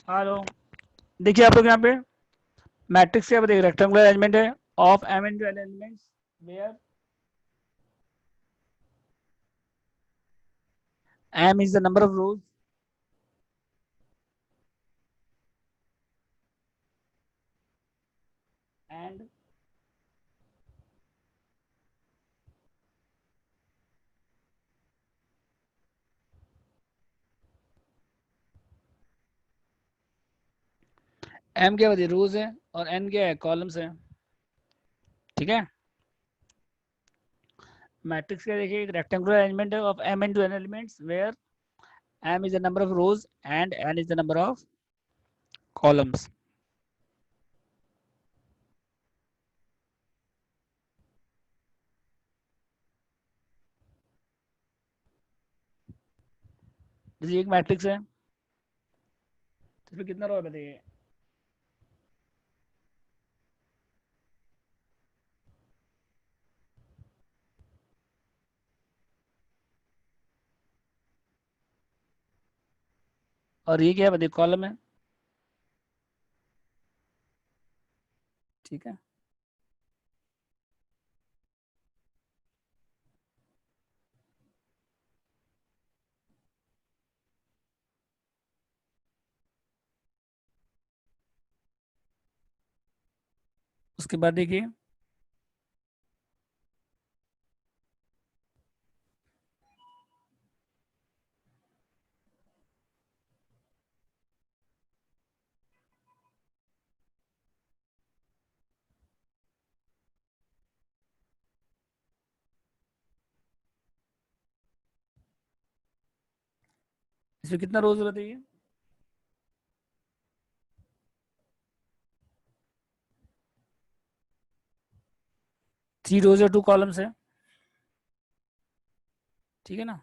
Hello. देखिए आप लोग यहाँ पे मैट्रिक्स के एक रेक्टेंगुलर अरेंजमेंट है of M into N elements where M is the number of rows and M क्या होती है रोज है और एन क्या है कॉलम्स है। ठीक है। मैट्रिक्स का देखिए एक रेक्टेंगुलर अरेंजमेंट है of M into N elements where M is the number of rows and N is the number of columns. जैसे एक मैट्रिक्स है तो इसमें कितना रो है बताइए। और ये क्या है बताइए कॉलम है। ठीक है। उसके बाद देखिए इसमें कितना रोज बताइए। 3 रोज और 2 कॉलम्स है। ठीक है ना।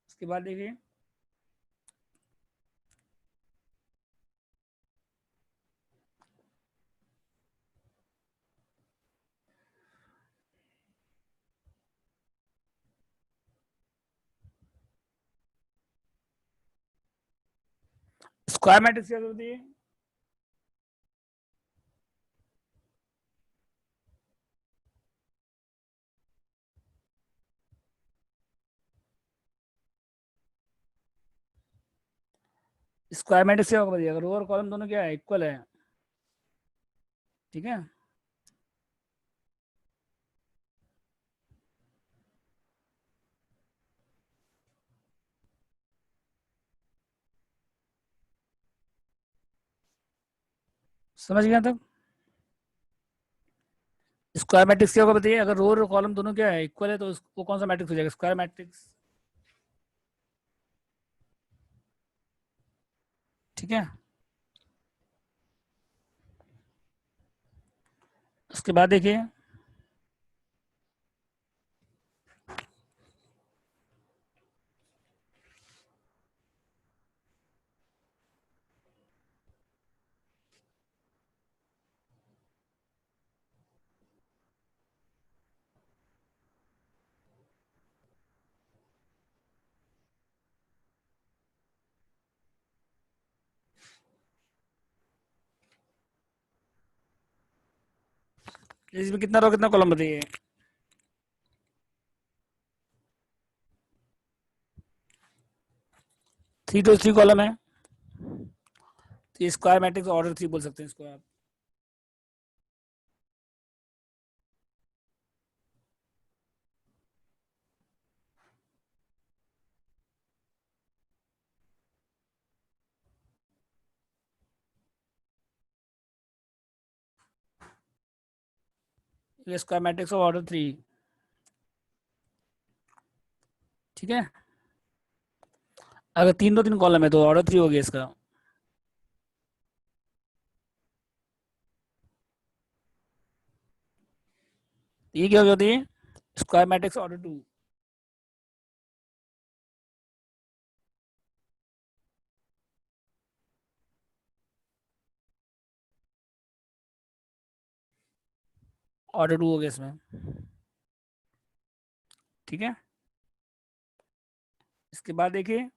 उसके बाद देखिए स्क्वायर मैट्रिक्स क्या होती है। स्क्वायर मैट्रिक्स क्या होगा बताइए अगर रो और कॉलम दोनों क्या है इक्वल है। ठीक है। समझ गया तब। स्क्वायर मैट्रिक्स क्या होगा बताइए अगर रो और कॉलम दोनों क्या है इक्वल है तो वो कौन सा मैट्रिक्स हो जाएगा स्क्वायर मैट्रिक्स। ठीक है। उसके बाद देखिए इसमें कितना रो कितना कॉलम बताइए। 3 to 3 कॉलम है तो स्क्वायर मैट्रिक्स ऑर्डर 3 बोल सकते हैं इसको आप। ये स्क्वायर मैट्रिक्स ऑफ ऑर्डर 3। ठीक है। अगर 3 तो 3 कॉलम है तो ऑर्डर 3 हो गया इसका। ये क्या हो गया बताइए स्क्वायर मैट्रिक्स ऑर्डर 2, ऑर्डर 2 हो गया इसमें, ठीक है। इसके बाद देखिए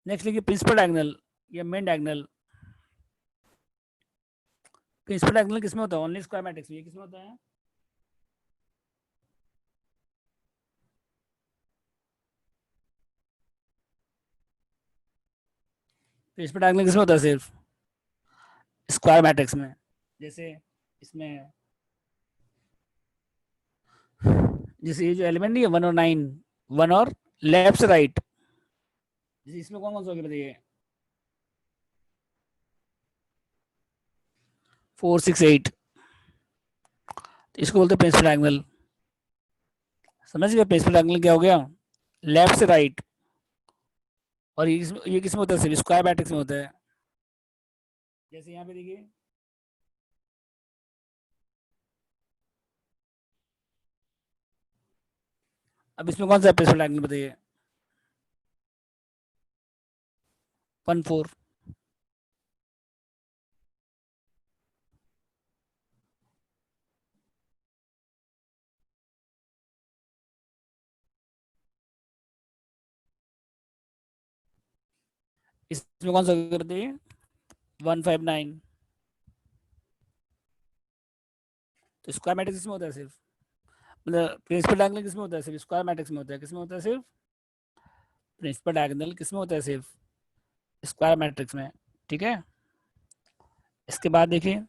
नेक्स्ट लिखिए प्रिंसिपल डायगोनल या मेन डायगोनल। प्रिंसिपल डायगोनल किसमें होता है? ओनली स्क्वायर मैट्रिक्स में। ये किसमें होता है? प्रिंसिपल डायगोनल किसमें होता है? सिर्फ स्क्वायर मैट्रिक्स में। जैसे इसमें, जैसे ये जो एलिमेंट नहीं है 1 और 9, 1 और लेफ्ट से राइट, जैसे इसमें कौन कौन सा हो गया बताइए? 4 6 8, इसको बोलते हैं प्रिंसिपल डायगोनल। समझ गए? प्रिंसिपल डायगोनल क्या हो गया? लेफ्ट से राइट। और ये किसमें होता है? सिर्फ स्क्वायर मैट्रिक्स में होता है। जैसे यहाँ पे देखिए, अब इसमें कौन सा प्रिंसिपल डायगोनल बताइए? 1 4। इसमें कौन सा बताइए? 1 5 9। तो स्क्वायर मैट्रिक्स किसमें होता है? सिर्फ मतलब प्रिंसिपल डायगोनल किसमें होता है? सिर्फ स्क्वायर मैट्रिक्स में होता है। किसमें होता है? सिर्फ प्रिंसिपल डायगोनल किसमें होता है? सिर्फ स्क्वायर मैट्रिक्स में, ठीक है। इसके बाद देखिए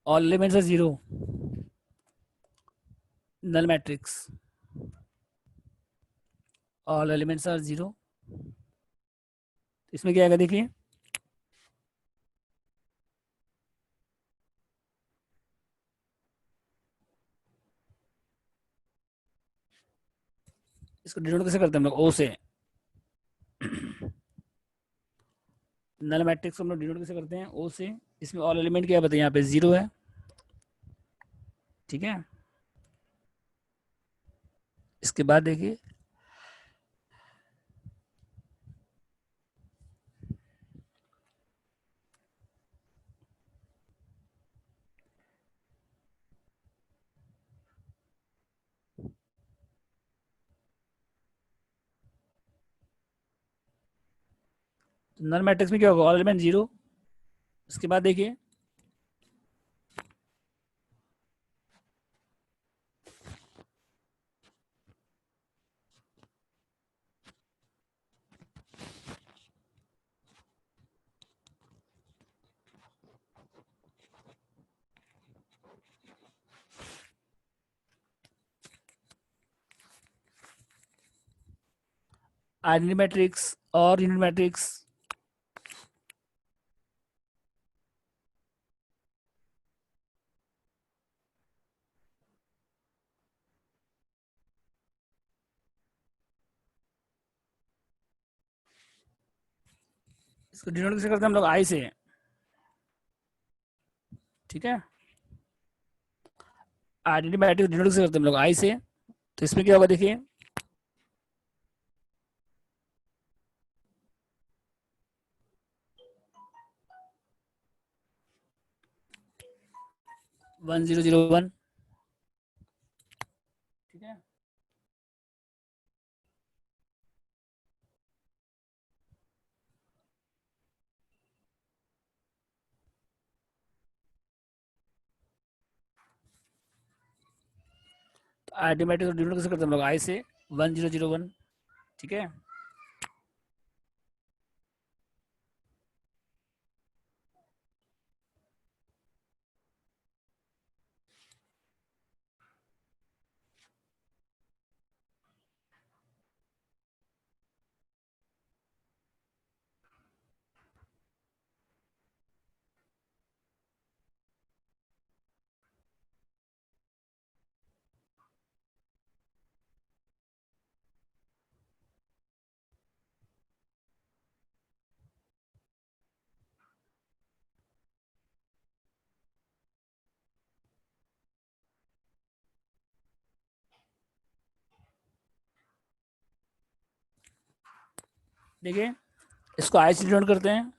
all elements are zero, null matrix. All elements are zero, इसमें क्या आएगा देखिए? इसको डिनोट कैसे करते हैं हम लोग? ओ से। नल मैट्रिक्स को हम लोग डिनोट कैसे करते हैं? ओ से। इसमें ऑल एलिमेंट क्या बताइए? यहाँ पे जीरो है, ठीक है। इसके बाद देखिए नल मैट्रिक्स में क्या होगा? All element zero. इसके बाद देखिए 'आइडेंटिटी मैट्रिक्स और यूनिट मैट्रिक्स। इसको डिनोट कैसे करते हैं हम लोग? आई से, ठीक है। आइडेंटिटी मैट्रिक्स डिनोट कैसे करते हैं हम लोग? आई से। तो इसमें क्या होगा देखिए? 1 0 0 1, ठीक है। आर्टिमेटिक डिनोट कैसे करते हैं हम लोग? आई से 1001, ठीक है। देखिए इसको आई से डिनोट करते हैं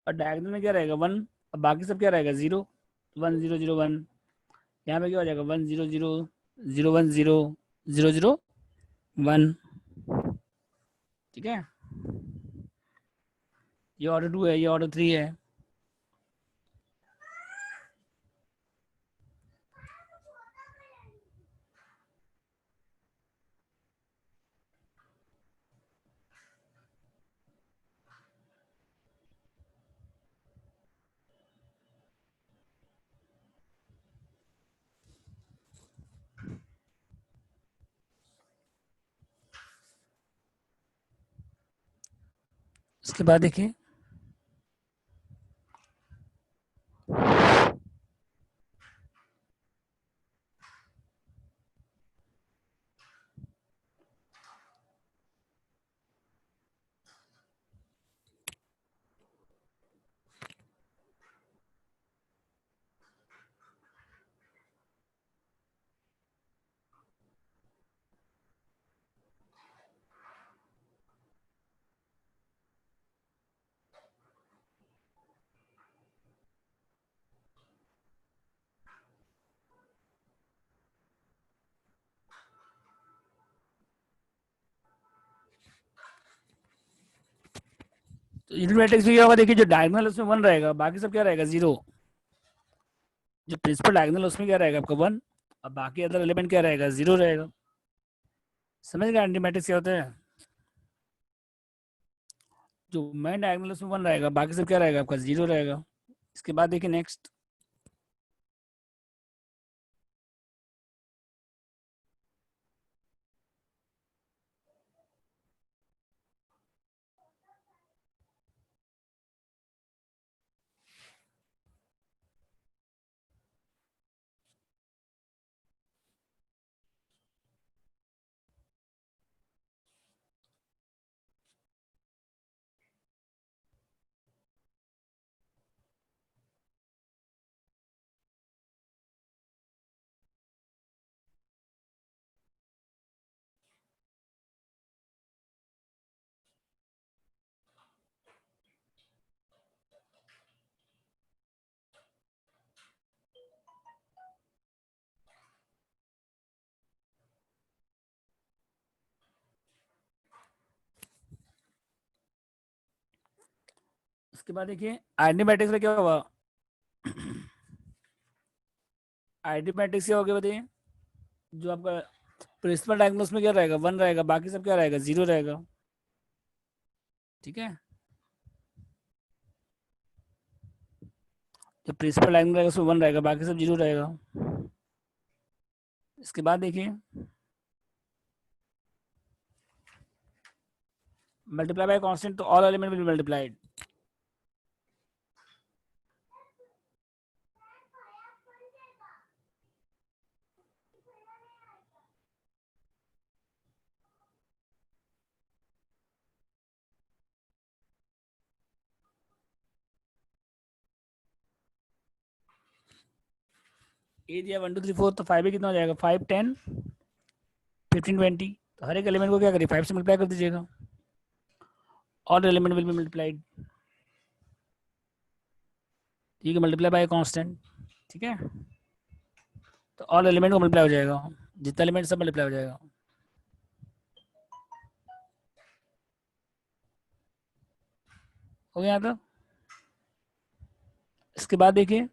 और डायगोनल में क्या रहेगा 1, और बाकी सब क्या रहेगा 0, 1001। यहाँ पे क्या हो जाएगा 100 010 001, ठीक है। ये ऑर्डर 2 है, ये ऑर्डर 3 है। इसके बाद देखिए तो यूनिट मैट्रिक्स में क्या होगा, देखिए जो डायगोनल उसमें 1 रहेगा, बाकी सब क्या रहेगा 0। जो प्रिंसिपल डायगोनल उसमें क्या रहेगा आपका 1, और बाकी अदर एलिमेंट क्या रहेगा 0 रहेगा। समझ गए एंटी मैट्रिक्स क्या होता है? जो मेन डायगोनल उसमें 1 रहेगा, बाकी सब क्या रहेगा आपका 0 रहेगा। इसके बाद देखिए नेक्स्ट, इसके बाद देखिए आइडेंटी मैट्रिक्स में क्या होगा? आइडेंटी मैट्रिक्स क्या हो गया बताइए? जो आपका प्रिंसिपल डायगोनल्स में क्या रहेगा 1 रहेगा, बाकी सब क्या रहेगा 0 रहेगा, ठीक है। जो प्रिंसिपल डायगोनल रहेगा उसमें 1 रहेगा, बाकी सब 0 रहेगा। इसके बाद देखिए मल्टीप्लाई बाय कांस्टेंट, तो all element will be multiplied. A दिया 1 2 3 4, तो 5 भी कितना हो जाएगा 5 10 15 20। तो हर एक एलिमेंट को क्या करिए 5 से मल्टीप्लाई कर दीजिएगा, all element will be multiplied, ठीक है। मल्टीप्लाई बाय कांस्टेंट, ठीक है। तो ऑल एलिमेंट को मल्टीप्लाई हो जाएगा, जितना एलिमेंट सब मल्टीप्लाई हो जाएगा। हो गया तो इसके बाद देखिए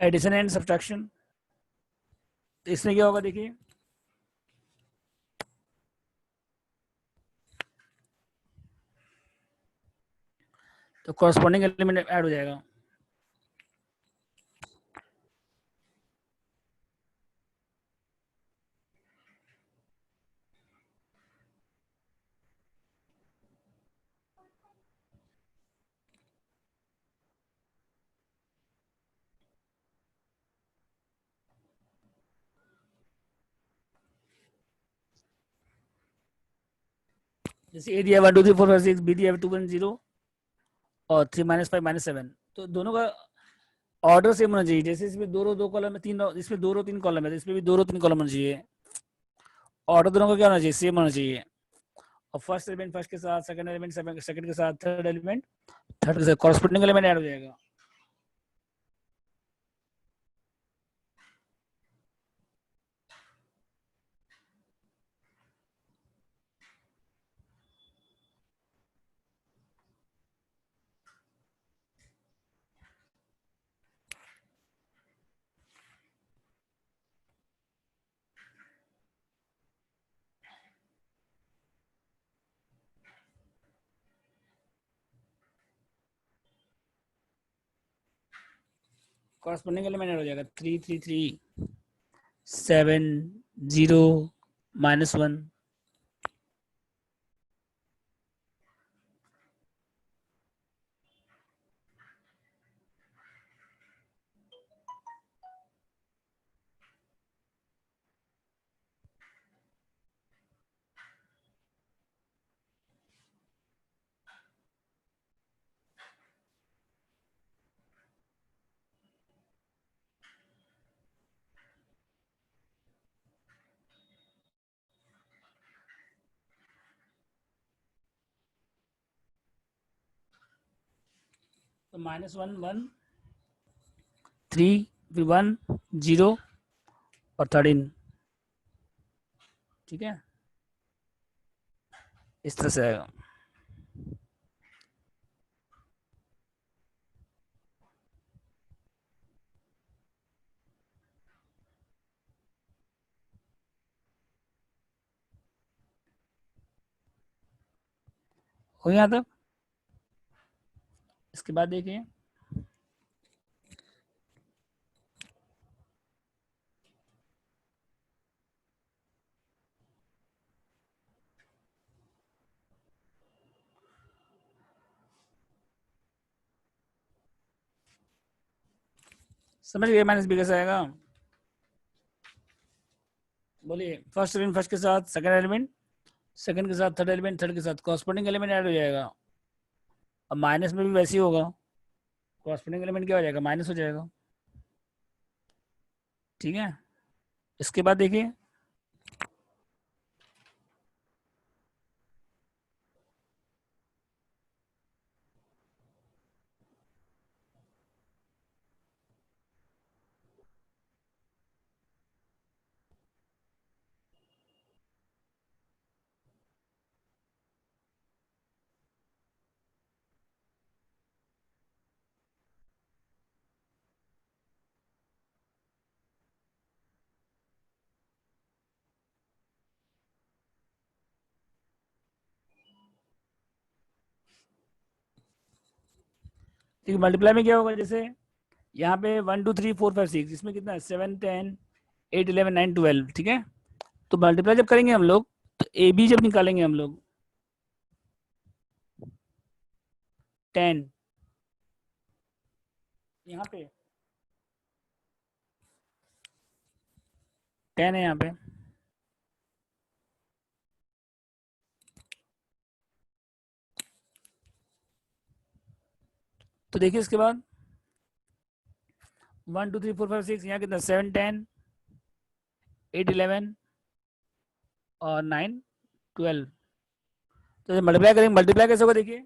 एडिशन एंड सब्ट्रैक्शन। तो इसमें क्या होगा देखिए, तो कॉरस्पॉन्डिंग एलिमेंट ऐड हो जाएगा। जैसे ए दिया 1 2 3 4 5 6, बी दिया 2 1 0 और 3 -5 -7, तो दोनों का ऑर्डर सेम होना चाहिए। जैसे इसमें दो रो दो कॉलम है, तीन इसमें दो रो तीन कॉलम है, तो इसमें भी दो रो तीन कॉलम होना चाहिए। ऑर्डर दोनों का क्या होना चाहिए, सेम होना चाहिए। और फर्स्ट एलिमेंट फर्स्ट के साथ, सेकंड एलिमेंट सेकंड के साथ, थर्ड एलिमेंट थर्ड के साथ कॉरस्पॉन्डिंग एलिमेंट ऐड हो जाएगा। कॉरस्पॉन्डिंग एलिमेंट ऐड हो जाएगा 3 3 3 7 0 -1। तो -1 1 3 फिर 1 0 और 13, ठीक है, इस तरह से आएगा। हो यहाँ तक। इसके बाद देखिए, समझ गए माइनस बी कैसे आएगा, बोलिए। फर्स्ट एलिमेंट फर्स्ट के साथ, सेकंड एलिमेंट सेकंड के साथ, थर्ड एलिमेंट थर्ड के साथ कॉरस्पॉन्डिंग एलिमेंट ऐड हो जाएगा। अब माइनस में भी वैसे ही होगा, कॉरस्पॉन्डिंग एलिमेंट क्या हो जाएगा, माइनस हो जाएगा, ठीक है। इसके बाद देखिए, ठीक है, मल्टीप्लाई में क्या होगा, जैसे यहाँ पे 1 2 3 4 5 6, इसमें कितना है 7 10 8 11 9 12, ठीक है। तो मल्टीप्लाई जब करेंगे हम लोग, तो ए बी जब निकालेंगे हम लोग 10, यहाँ पे 10 है यहाँ पे, तो देखिए इसके बाद 1 2 3 4 5 6, यहाँ कितना 7 10 8 11 और 9 12। तो मल्टीप्लाई करेंगे, मल्टीप्लाई कैसे होगा देखिए,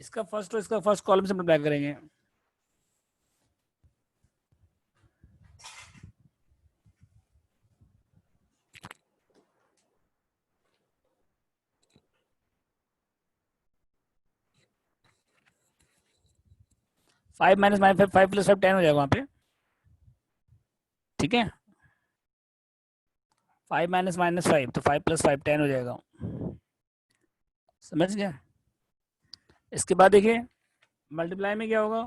इसका फर्स्ट और इसका फर्स्ट कॉलम से मल्टीप्लाई करेंगे। 5 माइनस माइनस 5 5 प्लस 5 10 हो जाएगा वहाँ पे, ठीक है। 5 माइनस माइनस 5 तो 5 प्लस 5 10 हो जाएगा, समझ गया। इसके बाद देखिए मल्टीप्लाई में क्या होगा,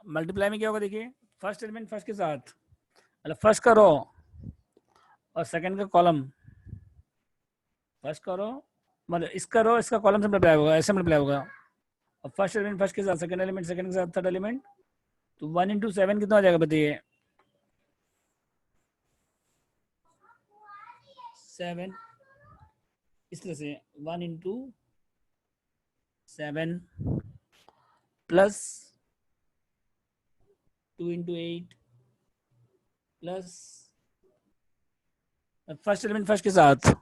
मल्टीप्लाई में क्या होगा देखिए, फर्स्ट एलिमेंट फर्स्ट के साथ, मतलब फर्स्ट का रो और सेकंड का कॉलम, फर्स्ट का रो मतलब इसका रो इसका कॉलम से मल्टीप्लाई होगा, ऐसे मल्टीप्लाई होगा। और फर्स्ट एलिमेंट फर्स्ट के साथ, सेकंड एलिमेंट सेकंड के साथ, थर्ड एलिमेंट, तो 1 इंटू 7 कितना हो जाएगा बताइए, 7, इस तरह से 1 into 7 plus 2 into 8 plus first element first के साथ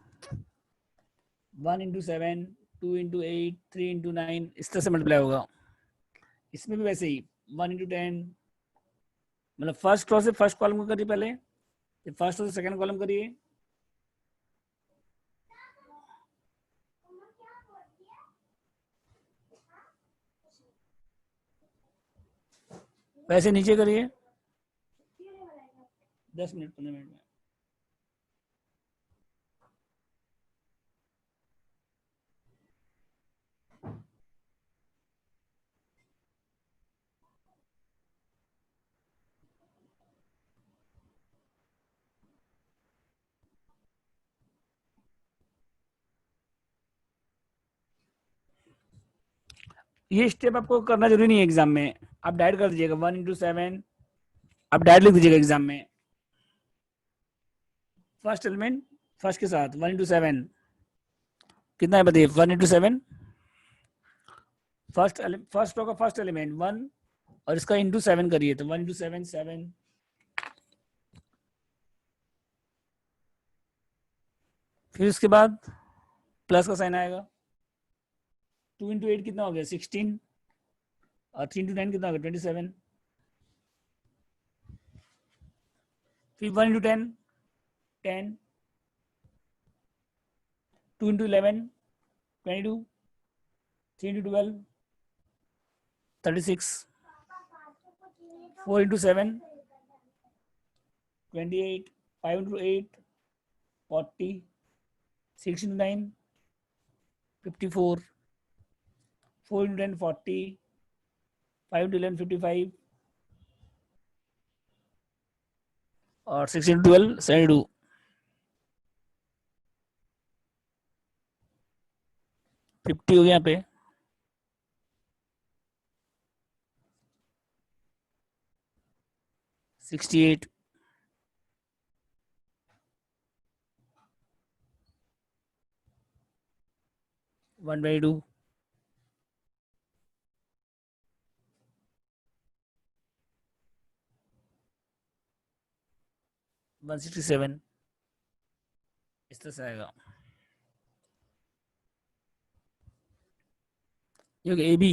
1 इंटू 7 2 इंटू 8 3 इंटू 9, इस तरह से मल्टीप्लाई होगा। इसमें भी वैसे ही 1 इंटू 10, मतलब फर्स्ट रो से फर्स्ट कॉलम को करिए पहले, फर्स्ट रो से सेकंड कॉलम करिए, वैसे नीचे करिए 10 मिनट 15 मिनट में। ये स्टेप आपको करना जरूरी नहीं है एग्जाम में, आप डायरेक्ट कर दीजिएगा 1 इंटू 7, आप डायरेक्ट लिख दीजिएगा एग्जाम में, फर्स्ट एलिमेंट फर्स्ट के साथ 1 इंटू 7 कितना है बताइए, 1 इंटू 7, फर्स्ट रो का फर्स्ट एलिमेंट 1 और इसका इंटू 7 करिए, तो 1 इंटू 7 7, फिर उसके बाद प्लस का साइन आएगा, 2 इंटू 8 कितना हो गया 16, और 3 इंटू 9 कितना हो गया 27, फिर 1 into 10 10, 2 into 11 22, 3 into 12 36, 4 into 7 28, 5 into 8 40, 6 into 9 54, 4 into 10 40, 5 into 11 55, और 6 इंटू 12 72, 50 हो गया यहाँ पे। सिक्सटी एट, 1/2, 167, इस तरह से आएगा। ये ए बी,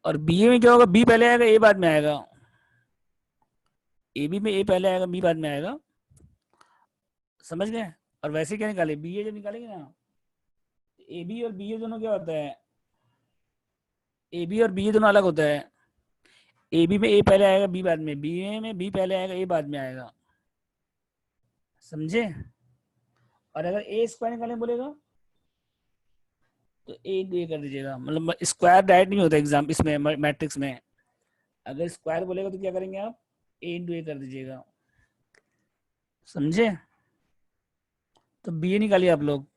और बी ए में क्या होगा, बी पहले आएगा ए बाद में आएगा, ए बी में ए पहले आएगा बी बाद में आएगा, समझ गए। और वैसे क्या निकाले, बी ए जब निकालेंगे ना, ए बी और बी ए दोनों क्या होता है, ए बी और बी ए दोनों अलग होता है, ए बी में ए पहले आएगा बी बाद में, बी ए में बी पहले आएगा ए बाद में आएगा, समझे। और अगर ए स्क्वायर निकालने बोलेगा तो ए इंटू ए कर दीजिएगा, मतलब स्क्वायर डायरेक्ट नहीं होता एग्जाम इसमें मैट्रिक्स में, अगर स्क्वायर बोलेगा तो क्या करेंगे आप, ए इंटू ए कर दीजिएगा, समझे। तो बी ए निकालिए आप लोग,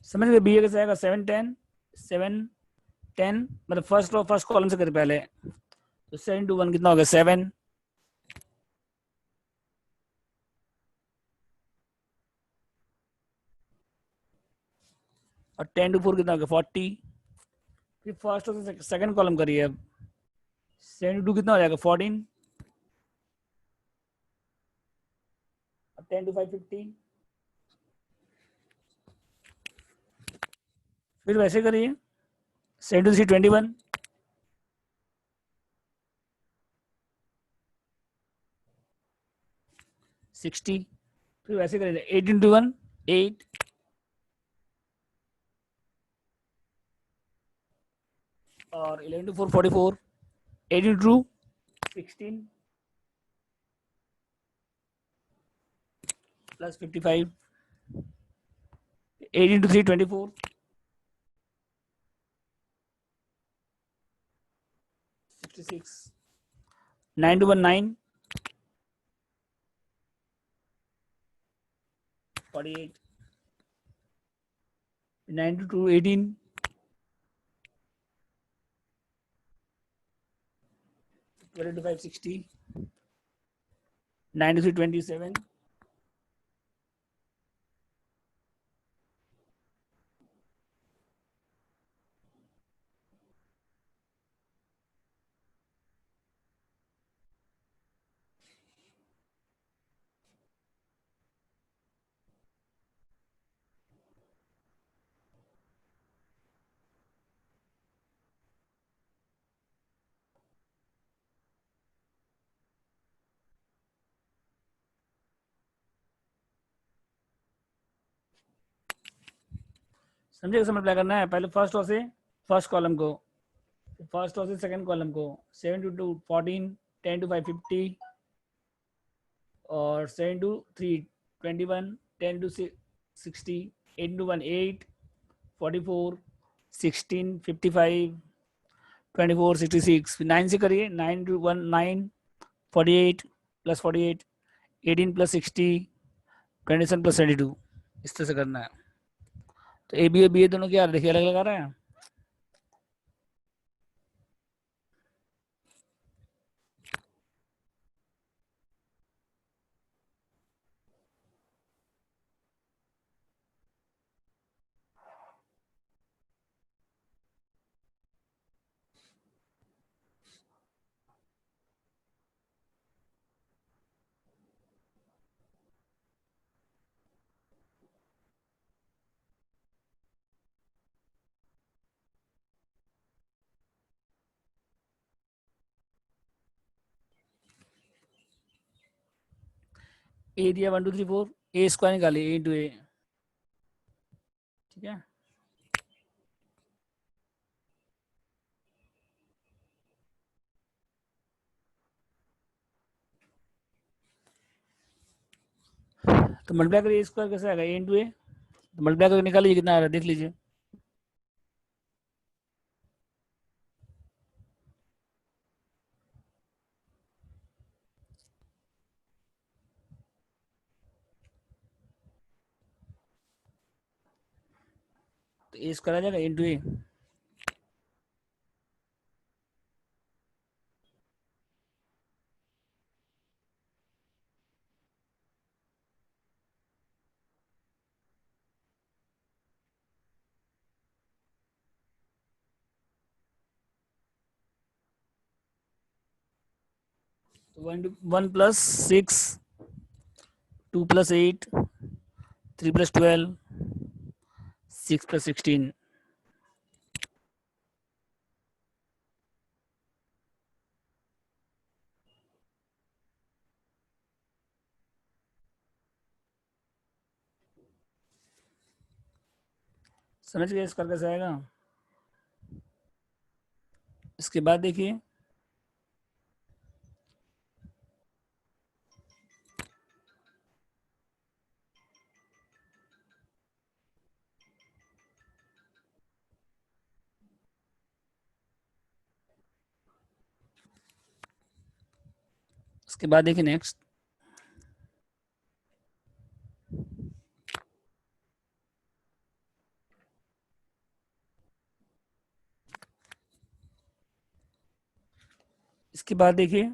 समझ गए। बी ए कैसे आएगा, 7 10 7 10, मतलब फर्स्ट रो फर्स्ट कॉलम से करें पहले, तो 7 into 1 कितना हो गया 7, और 10 into 4 कितना हो गया 40। फिर फर्स्ट और सेकंड कॉलम करिए अब। 7 into 2 कितना हो जाएगा 14, और 10 to 5 15। फिर वैसे करिए 7 into 3 21, 60। फिर वैसे करिए 8 into 1 8, और 11 into 4 44, 8 into 2 16 plus 55, 8 into 3 24, 66, 9 into 1 9, 48, 9 into 2 18, 12 into 5 60, 9 into 3 27, समझे कैसे मल्टीप्लाई करना है। पहले फर्स्ट रो से फर्स्ट कॉलम को, फर्स्ट रो से सेकंड कॉलम को, 7 into 2 14, 10 to 5 50, और 7 into 3 21, 10 into 6 60, 8 into 1 8, 44, 16 55, 24 66। फिर 9 से करिए 9 into 1 9, 48 plus 48, 18 plus 60, 27 plus 22। इस तरह से करना है। तो ए बी और बी ए दोनों क्या देखिए अलग अलग आ रहा है। ए दिया 1 2 3 4, ए स्क्वायर निकालिए ए इंटू ए। ठीक है, तो मल्टीप्लाई करिए स्क्वायर कैसे आएगा ए इंटू ए। तो मल्टीप्लाई करके निकालिए कितना आ रहा है देख लीजिए। तो ए स्क्वायर आ जाएगा इंटू ए। तो 1 plus 6, 2 plus 8, 3 plus 12, 6 plus 16। समझ गए इसका कैसे आएगा। इसके बाद देखिए इसके बाद देखिए नेक्स्ट, इसके बाद देखिए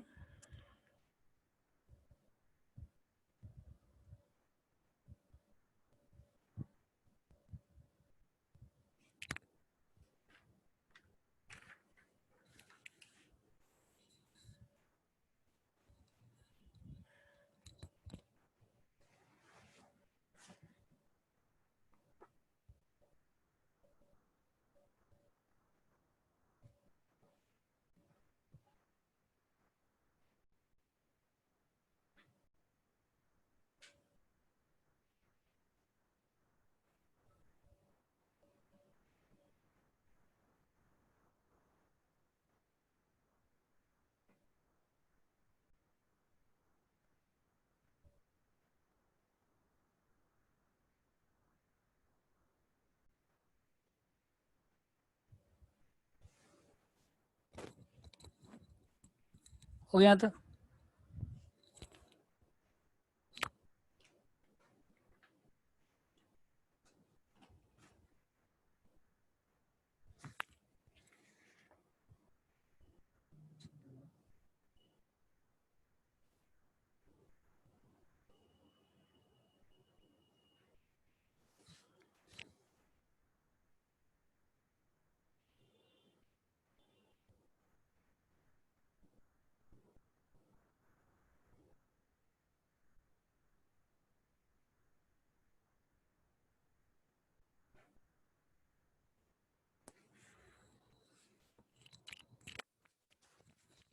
हो गया यहाँ तक।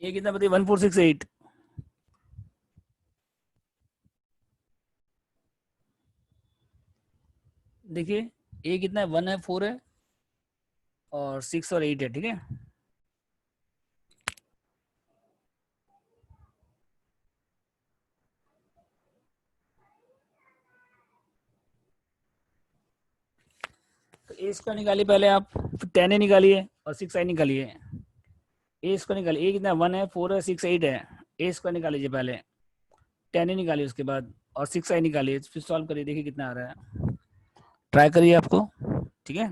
ये कितना बताइए 1468। देखिए ए कितना है 1 है 4 है और 6 और 8 है, ठीक है। तो ए स्क्वायर निकालिए पहले आप, फिर 10 ए निकालिए और 6 आई निकालिए। ए स्क्वायर निकालिए, ए कितना 1 है 4 है 6 8 है। ए स्क्वायर निकाल लीजिए पहले, 10 ए निकालिए उसके बाद और 6 आई निकालिए, फिर सॉल्व करिए देखिए कितना आ रहा है। ट्राई करिए आपको, ठीक है।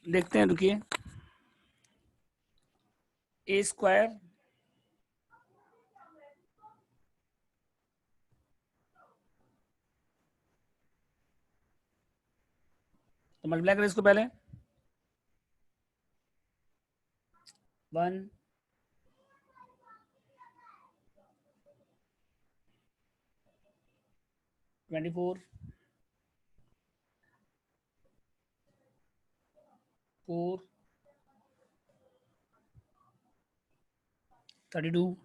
देखते हैं, रुकिए। ए स्क्वायर तो मल्टीप्लाई करें इसको पहले। 1 24 4 32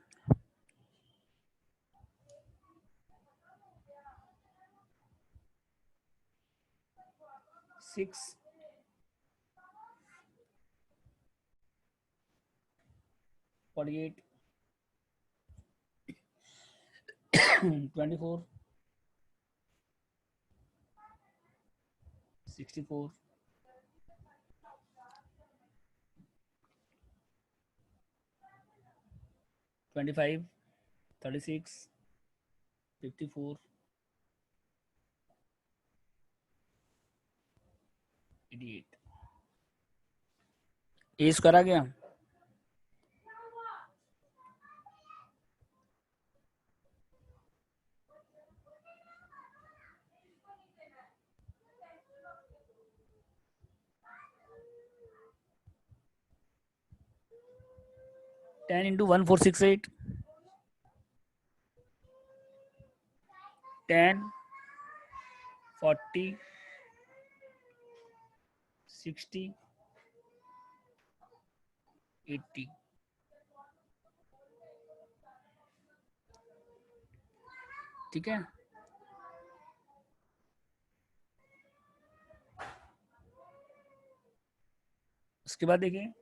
6 48 24 64 25 36 54 88। ए स्क्वायर आ गया। Ten into 1468 10 40 60 80। ठीक है, उसके बाद देखिए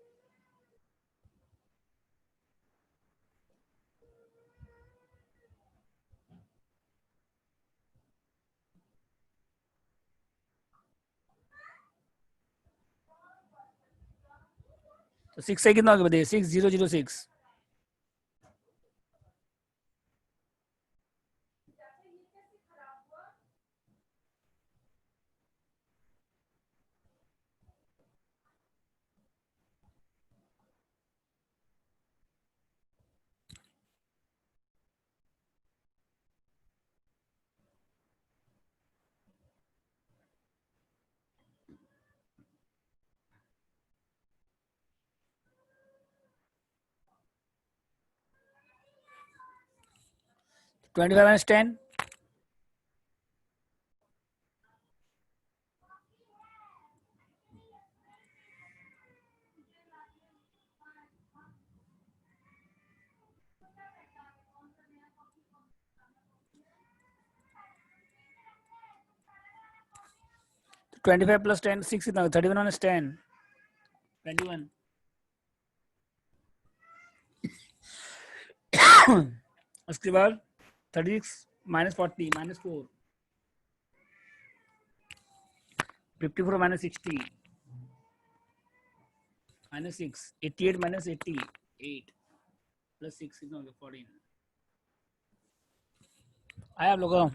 तो 6 से कितना हो गया बताइए, 6006। ट्वेंटी फाइव माइनस 10 25 प्लस 10 6 कितना 31 माइनस 10 21। उसके बाद 36 minus 40 minus 4 54 minus 60 minus 6 88 minus 88 plus 6 कितना हो गया 14। आया आप लोगों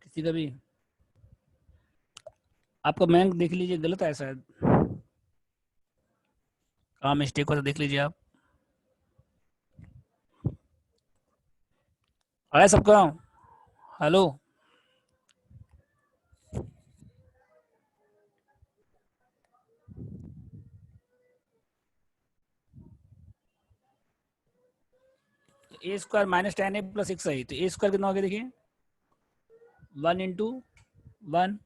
किसी का भी? आपका बैंक देख लीजिए, गलत है शायद, कहाँ मिस्टेक हो तो देख लीजिए आप। आया सबका? हेलो, ए स्क्वायर माइनस 10 ए प्लस 6 आई, तो ए स्क्वायर कितना हो गया देखिए 1 इंटू 1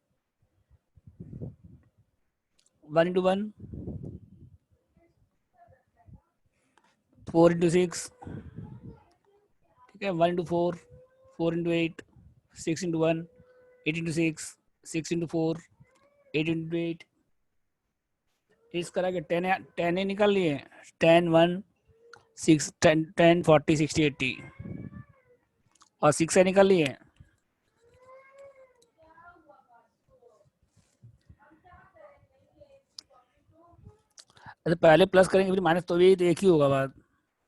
1 इंटू 1 4 इंटू 6, ठीक है 1 into 4 4 into 8 6 into 1 8 into 6 6 into 4 8 into 8। इस करा के 10 10 ए निकाल लिए 10 1 6 10 10 40 60 80 और 6 ए निकाल लिए। अरे पहले प्लस करेंगे फिर माइनस तो भी तो एक ही होगा बात,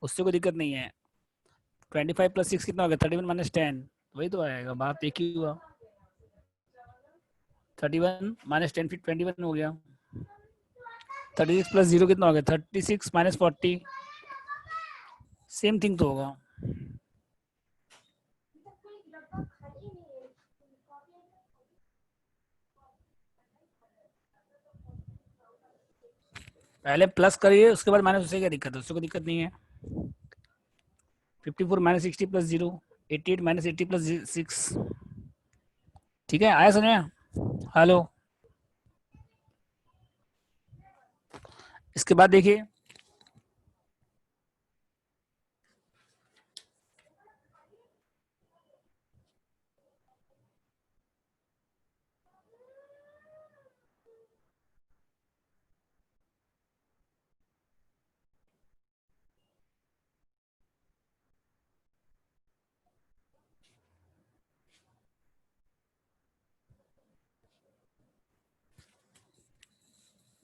उससे कोई दिक्कत नहीं है। 25 प्लस 6 कितना हो गया 31 माइनस 10, वही तो आएगा, बात एक ही हुआ। 31 माइनस 10 फिर 21 हो गया। 36 प्लस 0 कितना हो गया? 36 माइनस 40, सेम थिंग तो होगा। पहले प्लस करिए, उसके बाद माइनस, उससे क्या दिक्कत है? उससे कोई दिक्कत नहीं है। 54 माइनस 60 प्लस 0, 88 माइनस 80 प्लस 6। ठीक है, आया समझ में? हेलो। इसके बाद देखिए,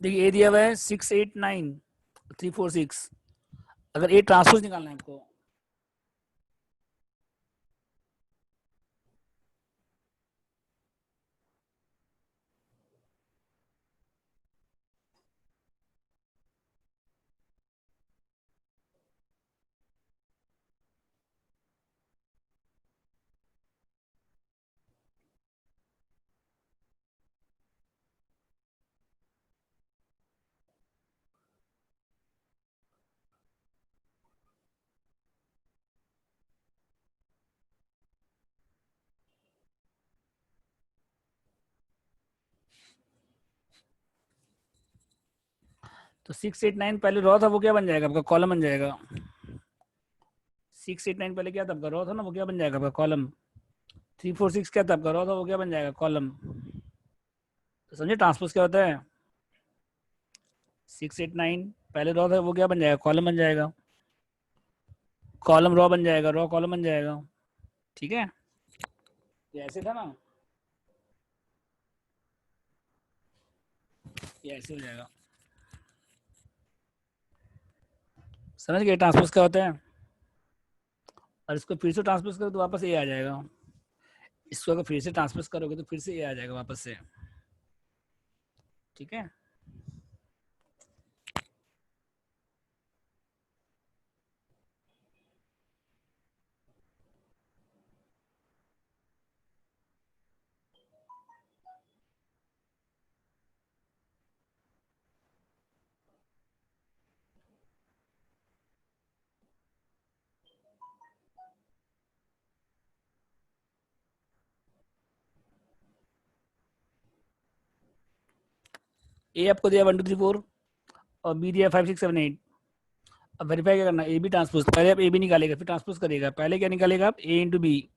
देखिए ए दिया हुआ है 689,346। अगर ए ट्रांसपोज निकालना है आपको, तो 689 पहले रॉ था, वो क्या बन जाएगा आपका? कॉलम बन जाएगा। 689 पहले क्या था आपका? रॉ था ना, वो क्या बन जाएगा आपका? कॉलम। 346 क्या था आपका? रॉ था, वो क्या बन जाएगा? कॉलम। तो समझे ट्रांसपोज क्या होता है? 689 पहले रॉ था, वो क्या बन जाएगा? कॉलम बन जाएगा। कॉलम रॉ बन जाएगा, रॉ कॉलम बन जाएगा। ठीक है, ये ऐसे था ना, ये ऐसे हो जाएगा। समझ गए ट्रांसपोज क्या होता है? और इसको फिर से ट्रांसपोज करो तो वापस ये आ जाएगा। इसको अगर फिर से ट्रांसपोज करोगे तो फिर से ये आ जाएगा वापस से। ठीक है, ए आपको दिया 1 2 3 4 और बी दिया 5 6 7 8। अब वेरीफाई क्या करना? ए बी ट्रांसपोज, पहले आप ए बी निकालेगा, फिर ट्रांसपोज करेगा। पहले क्या निकालेगा आप? ए इंटू बी,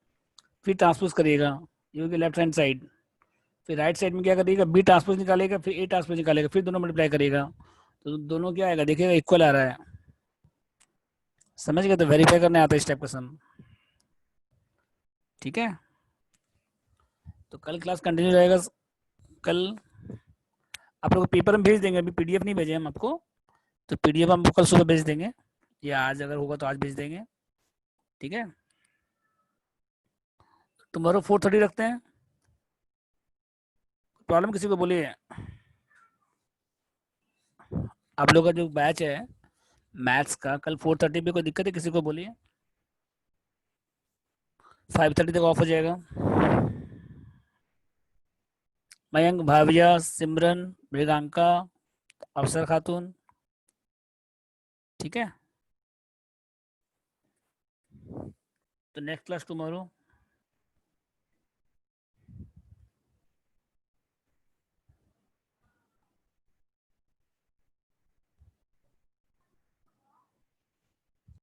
फिर ट्रांसपोज करिएगा, ये होगी लेफ्ट हैंड साइड। फिर राइट साइड में क्या करिएगा? बी ट्रांसपोज निकालेगा, फिर ए ट्रांसपोज निकालेगा, फिर दोनों मल्टीप्लाई करेगा, तो दोनों क्या आएगा देखिएगा? इक्वल आ रहा है। समझ गए? तो वेरीफाई करने आता है इस टाइप का सम। ठीक है, तो कल क्लास कंटिन्यू रहेगा। कल आप लोग पेपर में भेज देंगे, अभी पीडीएफ नहीं भेजे हम आपको, तो पीडीएफ हम कल सुबह भेज देंगे, या आज अगर होगा तो आज भेज देंगे। ठीक है, टुमारो 4:30 रखते हैं। प्रॉब्लम किसी को बोलिए? आप लोग का जो बैच है मैथ्स का, कल 4:30 पे कोई दिक्कत है किसी को? बोलिए। 5:30 तक ऑफ हो जाएगा। मयंक, भाविया, सिमरन, मृगांका, अफसर खातून। ठीक है, तो नेक्स्ट क्लास टुमारो।